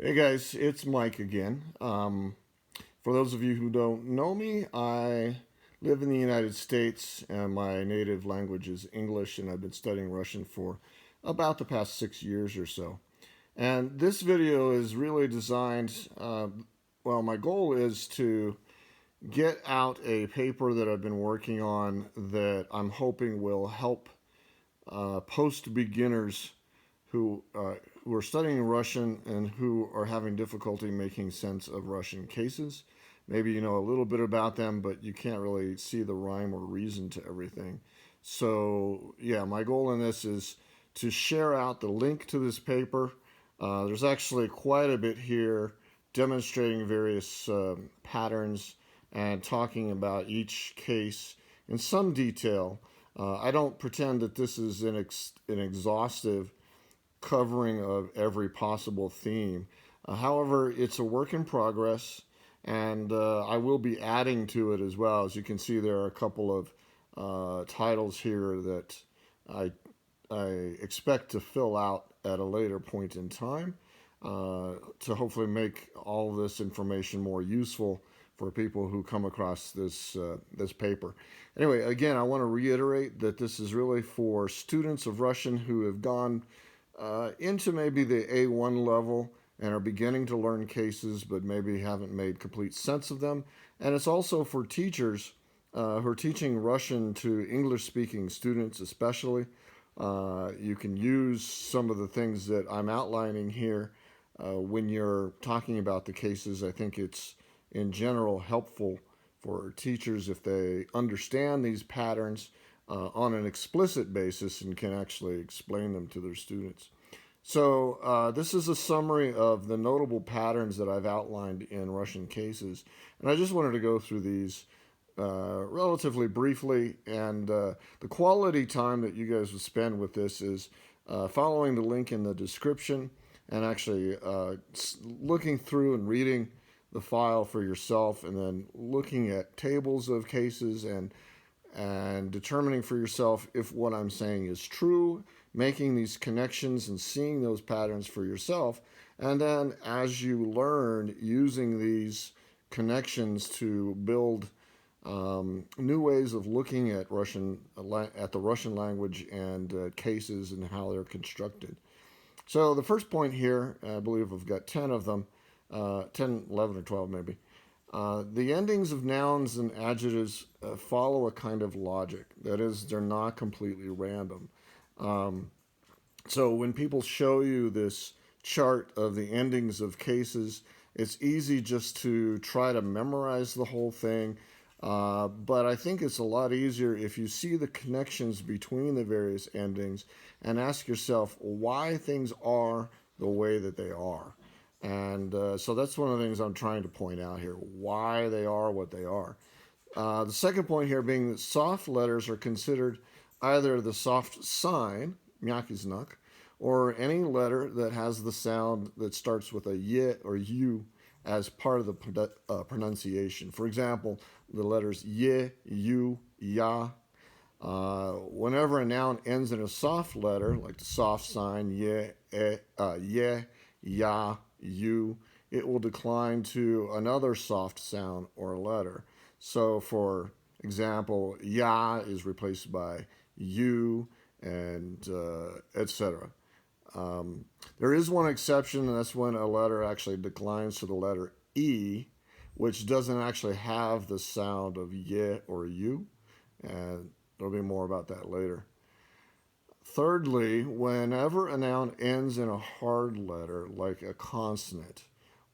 Hey guys, it's Mike again. For those of you who don't know me, I live in the United States and my native language is English, and I've been studying Russian for about the past 6 years or so. And this video is really designed, my goal is to get out a paper that I've been working on that I'm hoping will help post beginners who are studying Russian and who are having difficulty making sense of Russian cases. Maybe you know a little bit about them, but you can't really see the rhyme or reason to everything. So, yeah, my goal in this is to share out the link to this paper. There's actually quite a bit here demonstrating various patterns and talking about each case in some detail. I don't pretend that this is an exhaustive covering of every possible theme. However, it's a work in progress, and I will be adding to it as well. As you can see, there are a couple of titles here that I, I expect to fill out at a later point in time to hopefully make all this information more useful for people who come across this paper. Anyway, again, I want to reiterate that this is really for students of Russian who have gone into maybe the A1 level and are beginning to learn cases, but maybe haven't made complete sense of them. And it's also for teachers who are teaching Russian to English speaking students, especially. You can use some of the things that I'm outlining here when you're talking about the cases. I think it's in general helpful for teachers if they understand these patterns on an explicit basis and can actually explain them to their students. So, this is a summary of the notable patterns that I've outlined in Russian cases. And I just wanted to go through these relatively briefly. And the quality time that you guys would spend with this is following the link in the description and actually looking through and reading the file for yourself, and then looking at tables of cases and determining for yourself if what I'm saying is true, making these connections and seeing those patterns for yourself. And then as you learn, using these connections to build new ways of looking at at the Russian language and cases and how they're constructed. So the first point here, I believe I've got 10 of them, 10, 11, or 12 maybe. The endings of nouns and adjectives follow a kind of logic. That is, they're not completely random. Um, so when people show you this chart of the endings of cases, it's easy just to try to memorize the whole thing. But I think it's a lot easier if you see the connections between the various endings and ask yourself why things are the way that they are. And so that's one of the things I'm trying to point out here, why they are what they are. The second point here being that soft letters are considered either the soft sign, myaky znak, or any letter that has the sound that starts with a y or u as part of the pronunciation. For example, the letters y, u, ya. Whenever a noun ends in a soft letter, like the soft sign ye, ye, ya, you, it will decline to another soft sound or letter. So, for example, ya is replaced by you, and etc. There is one exception, and that's when a letter actually declines to the letter E, which doesn't actually have the sound of ye or you. And there'll be more about that later. Thirdly, whenever a noun ends in a hard letter, like a consonant,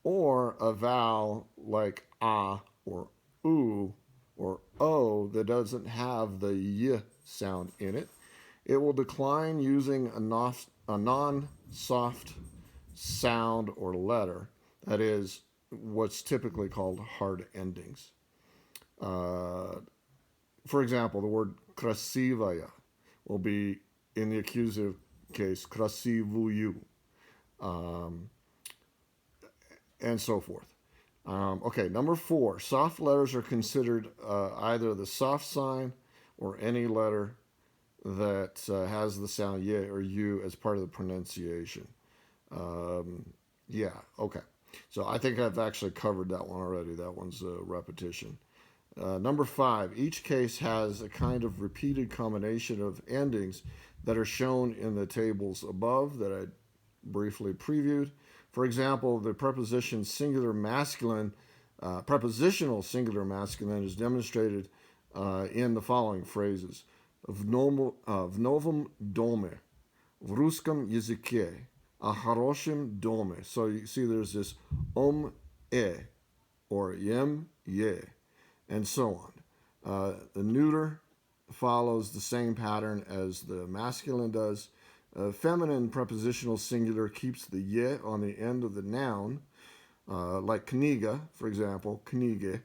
or a vowel like a or oo or o that doesn't have the y sound in it, it will decline using a non soft sound or letter. That is what's typically called hard endings. Uh, for example, the word krasivaya will be in the accusative case krasivuyu, um, and so forth. Okay, number four, soft letters are considered either the soft sign or any letter that has the sound ye or u as part of the pronunciation. Um, Yeah, okay. So I think I've actually covered that one already. That one's a repetition. Number five, each case has a kind of repeated combination of endings that are shown in the tables above that I briefly previewed. For example, the prepositional singular masculine is demonstrated in the following phrases: в новом доме, в русском языке, a хорошем доме. So you see there's this e or yem ye and so on. The neuter follows the same pattern as the masculine does. Feminine prepositional singular keeps the ye on the end of the noun, like kniga, for example, knige.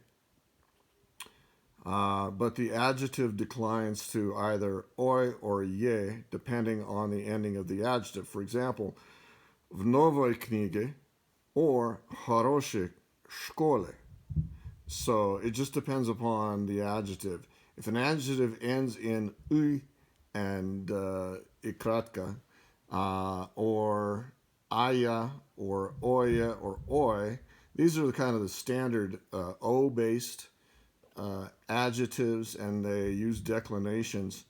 But the adjective declines to either oi or ye, depending on the ending of the adjective. For example, в новой книге or хорошей школе. So it just depends upon the adjective. If an adjective ends in uy and ikratka, or aya, or oya, or oi, these are the kind of the standard o-based adjectives, and they use declinations,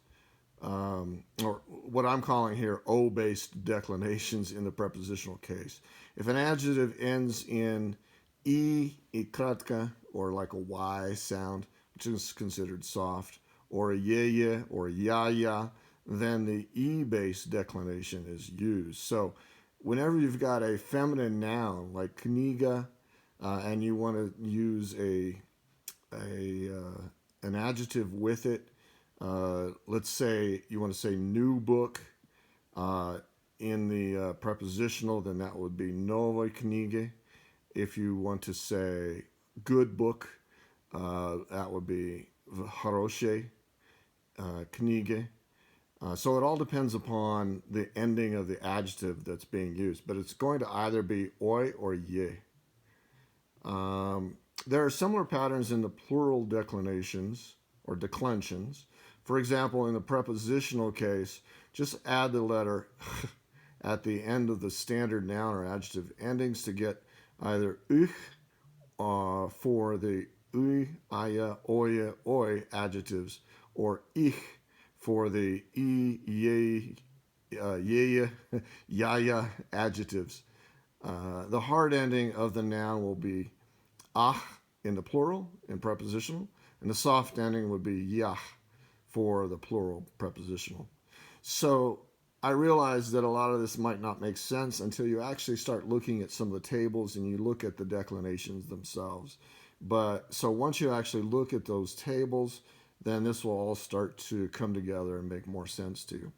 or what I'm calling here o-based declinations in the prepositional case. If an adjective ends in ikratka, or like a y sound, which is considered soft, or a yeye or yaya, then the e-based declination is used. So whenever you've got a feminine noun like kniga, and you want to use an adjective with it, let's say you want to say new book in the prepositional, then that would be новой книге. If you want to say good book, that would be в хорошей книге. So it all depends upon the ending of the adjective that's being used, but it's going to either be oi or ye. There are similar patterns in the plural declinations or declensions. For example, in the prepositional case, just add the letter at the end of the standard noun or adjective endings to get either ich for the uy, aya, oya, oi adjectives, or ich for the ye, yaya, yaya adjectives. The hard ending of the noun will be ach in the plural in prepositional, and the soft ending would be yach for the plural prepositional. So I realize that a lot of this might not make sense until you actually start looking at some of the tables and you look at the declinations themselves. But so once you actually look at those tables, then this will all start to come together and make more sense to you.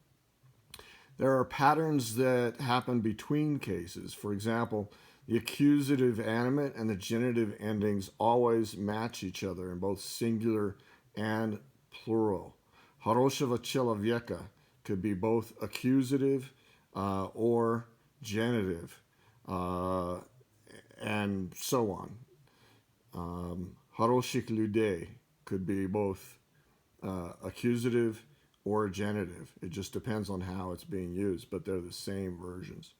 There are patterns that happen between cases. For example, the accusative animate and the genitive endings always match each other in both singular and plural. Хорошего человека could be both accusative or genitive, and so on. Хороших людей could be both accusative or genitive. It just depends on how it's being used, but they're the same versions.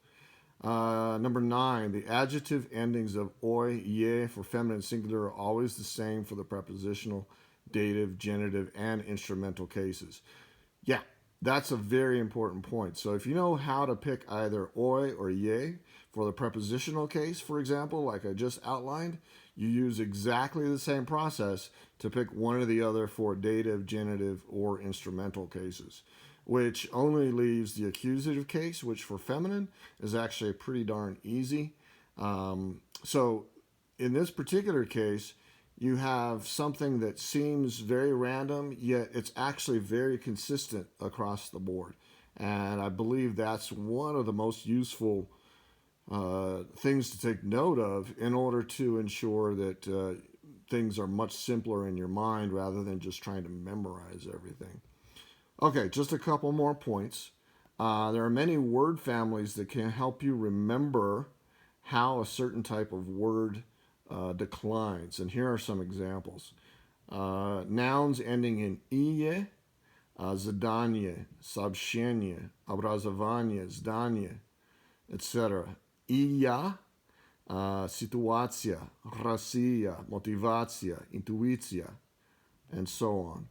Number 9, the adjective endings of oi, ye for feminine singular are always the same for the prepositional, dative, genitive, and instrumental cases. Yeah, that's a very important point. So if you know how to pick either oi or ye for the prepositional case, for example, like I just outlined, you use exactly the same process to pick one or the other for dative, genitive, or instrumental cases, which only leaves the accusative case, which for feminine is actually pretty darn easy. So in this particular case, you have something that seems very random, yet it's actually very consistent across the board. And I believe that's one of the most useful things to take note of in order to ensure that things are much simpler in your mind rather than just trying to memorize everything. Okay, just a couple more points. There are many word families that can help you remember how a certain type of word declines. And here are some examples. Nouns ending in iye, zadanie, сообщение, образование, здание, etc. Iya Sytuacja, racja, motivacja, intuicja, and so on.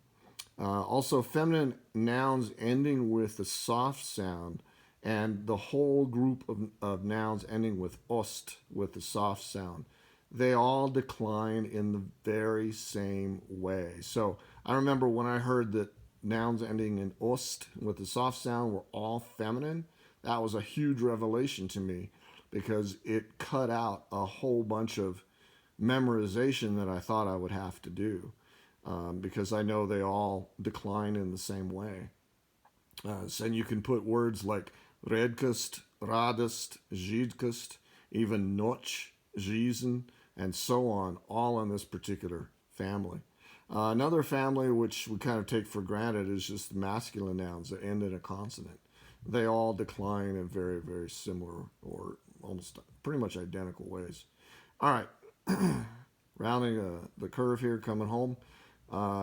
Also, feminine nouns ending with a soft sound, and the whole group of nouns ending with ost, with the soft sound, they all decline in the very same way. So I remember when I heard that nouns ending in ost with the soft sound were all feminine, that was a huge revelation to me because it cut out a whole bunch of memorization that I thought I would have to do, because I know they all decline in the same way. And you can put words like redkust, radest, židkast, even noch, žizen, and so on, all in this particular family. Another family which we kind of take for granted is just the masculine nouns that end in a consonant. They all decline in very, very similar or almost pretty much identical ways. All right, rounding the curve here, coming home.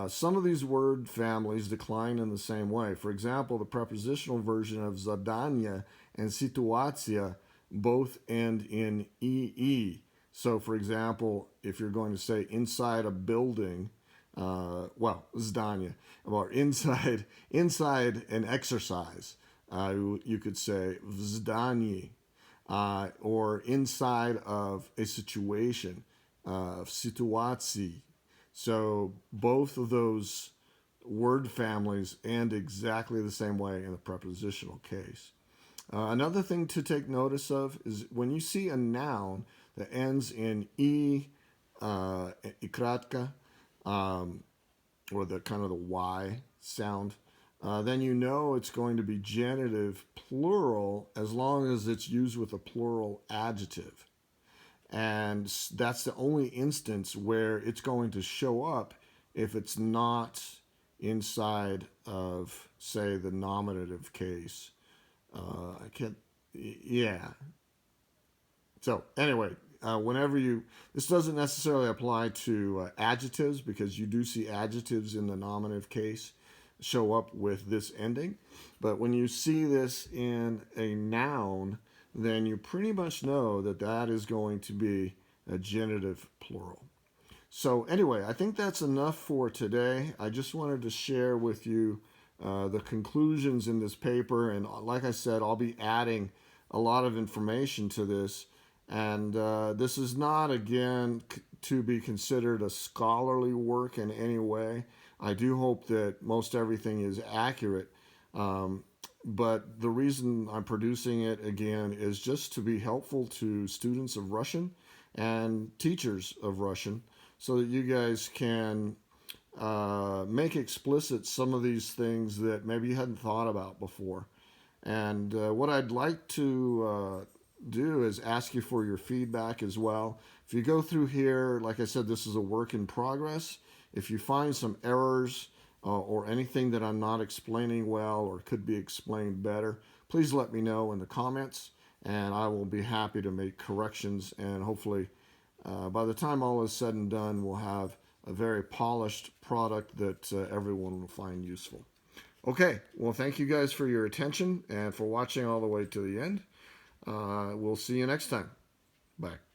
Some of these word families decline in the same way. For example, the prepositional version of zadania and situacja both end in ee. So, for example, if you're going to say inside a building, zdania, or inside an exercise, you could say vzdanie, or inside of a situation, situacji. So both of those word families end exactly the same way in the prepositional case. Another thing to take notice of is when you see a noun that ends in ikratka, or the kind of the y sound, then you know it's going to be genitive plural as long as it's used with a plural adjective. And that's the only instance where it's going to show up if it's not inside of, say, the nominative case. I can't, yeah. So anyway, this doesn't necessarily apply to adjectives, because you do see adjectives in the nominative case show up with this ending. But when you see this in a noun, then you pretty much know that that is going to be a genitive plural. So anyway, I think that's enough for today. I just wanted to share with you the conclusions in this paper. And like I said, I'll be adding a lot of information to this. And this is not, again, to be considered a scholarly work in any way. I do hope that most everything is accurate. But the reason I'm producing it, again, is just to be helpful to students of Russian and teachers of Russian, so that you guys can make explicit some of these things that maybe you hadn't thought about before. And what I'd like to do is ask you for your feedback as well. If you go through here, like I said, this is a work in progress. If you find some errors or anything that I'm not explaining well or could be explained better, please let me know in the comments, and I will be happy to make corrections. And hopefully, by the time all is said and done, we'll have a very polished product that everyone will find useful. Okay, well, thank you guys for your attention and for watching all the way to the end. We'll see you next time. Bye.